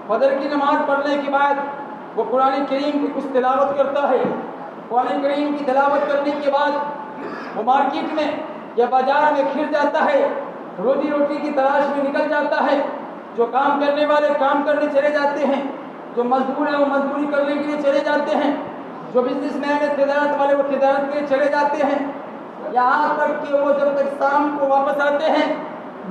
فجر کی نماز پڑھنے کے بعد وہ قرآن کریم کی کچھ تلاوت کرتا ہے. قرآن کریم کی تلاوت کرنے کے بعد وہ مارکیٹ میں یا بازار میں کھر جاتا ہے, روزی روٹی کی تلاش میں نکل جاتا ہے. جو کام کرنے والے کام کرنے چلے جاتے ہیں, جو مزدور ہیں وہ مزدوری کرنے کے لیے چلے جاتے ہیں, جو بزنس مین ہے تجارت والے وہ تجارت کے لیے چلے جاتے ہیں. یہاں تک کہ وہ جب تک شام کو واپس آتے ہیں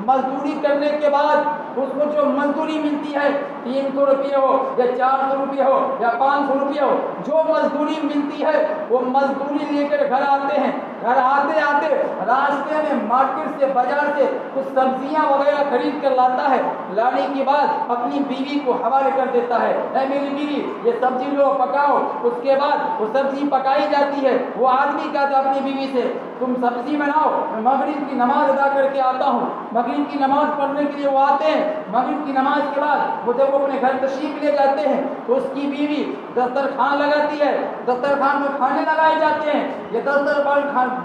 مزدوری کرنے کے بعد اس کو جو مزدوری ملتی ہے 300 روپیہ ہو یا 400 روپیہ ہو یا 500 روپیہ ہو, جو مزدوری ملتی ہے وہ مزدوری لے کر گھر آتے ہیں. گھر آتے آتے راستے میں مارکیٹ سے بازار سے کچھ سبزیاں وغیرہ خرید کر لاتا ہے. لانے کے بعد اپنی بیوی کو حوالے کر دیتا ہے, اے میری بیوی یہ سبزی لو پکاؤ. اس کے بعد وہ سبزی پکائی جاتی ہے. وہ آدمی کہتا ہے اپنی بیوی سے تم سبزی بناؤ, میں مغرب کی نماز ادا کر کے آتا ہوں. مغرب کی نماز پڑھنے کے لیے وہ آتے ہیں. مغرب کی نماز کے بعد وہ جب وہ اپنے گھر تشریف لے جاتے ہیں تو اس کی بیوی دسترخوان لگاتی ہے. دسترخوان میں کھانے لگائے جاتے ہیں. یہ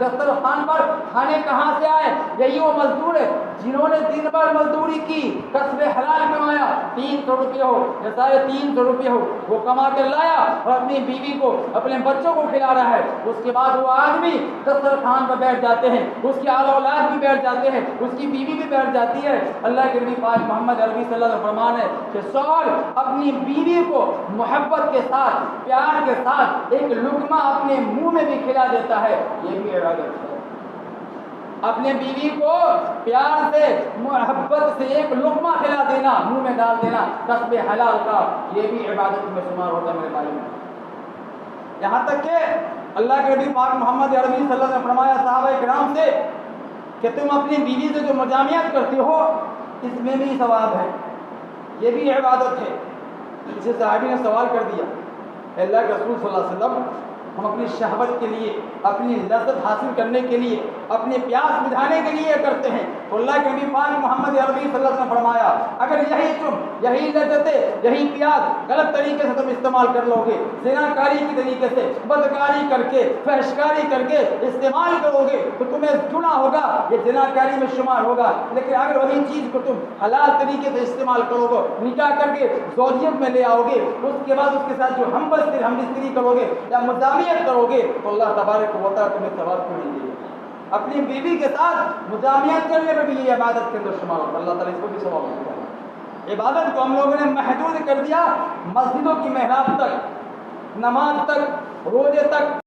دسترخوان پر کھانے کہاں سے آئے؟ یہی وہ مزدور ہے جنہوں نے دن بھر مزدوری کی, کسب حلال کمایا. 300 روپیہ ہو یا 350 روپیہ ہو وہ کما کر لایا اور اپنی بیوی کو اپنے بچوں کو کھلا رہا ہے. اس کے بعد وہ آدمی دسترخوان پر بیٹھ جاتے ہیں, اس کی آل اولاد بھی بیٹھ جاتے ہیں, اس کی بیوی بھی بیٹھ جاتی ہے. اللہ کے نبی پاک محمد عربی صلی اللہ علیہ وسلم فرمان ہے کہ شوہر اپنی بیوی کو محبت کے ساتھ پیار کے ساتھ ایک لقمہ اپنے منہ میں بھی کھلا دیتا ہے. یہ بھی عبادت ہے. اپنے بیوی کو پیار سے محبت سے ایک لقمہ کھلا دینا, منہ میں ڈال دینا, کسب حلال کا, یہ بھی عبادت میں شمار ہوتا ہے میرے بھائی. یہاں تک کہ اللہ کے نبی پاک محمد عربی صلی اللہ علیہ وسلم نے فرمایا صحابہ کرام سے کہ تم اپنی بیوی سے جو مجامعت کرتے ہو اس میں بھی ثواب ہے, یہ بھی عبادت ہے. اسے صحابی نے سوال کر دیا, اللہ کے رسول صلی اللہ علیہ وسلم ہم اپنی شہوت کے لیے, اپنی لذت حاصل کرنے کے لیے, اپنے پیاس بجھانے کے لیے کرتے ہیں. تو اللہ کے نبی پاک محمد عربی صلی اللہ علیہ وسلم فرمایا اگر یہی لذتیں یہی پیاس غلط طریقے سے تم استعمال کر لو گے, زنا کاری کی طریقے سے بدکاری کر کے فحشکاری کر کے استعمال کرو گے تو تمہیں گناہ ہوگا, یہ زنا کاری میں شمار ہوگا. لیکن اگر وہی چیز کو تم حلال طریقے سے استعمال کرو گے, نکاح کر کے زوجیت میں لے آؤ گے, اس کے بعد اس کے ساتھ جو ہم بستری کرو گے یا مجامعت کرو گے تو اللہ تبارک و تعالیٰ تمہیں ثواب کو نہیں دے گا. اپنی بیوی کے ساتھ مجامعت کرنے میں بھی یہ عبادت کے اندر شمار ہوتا ہے. اللہ تعالیٰ اس کو بھی ثواب دیتا ہے. عبادت کو ہم لوگوں نے محدود کر دیا مسجدوں کی محراب تک, نماز تک, روزے تک,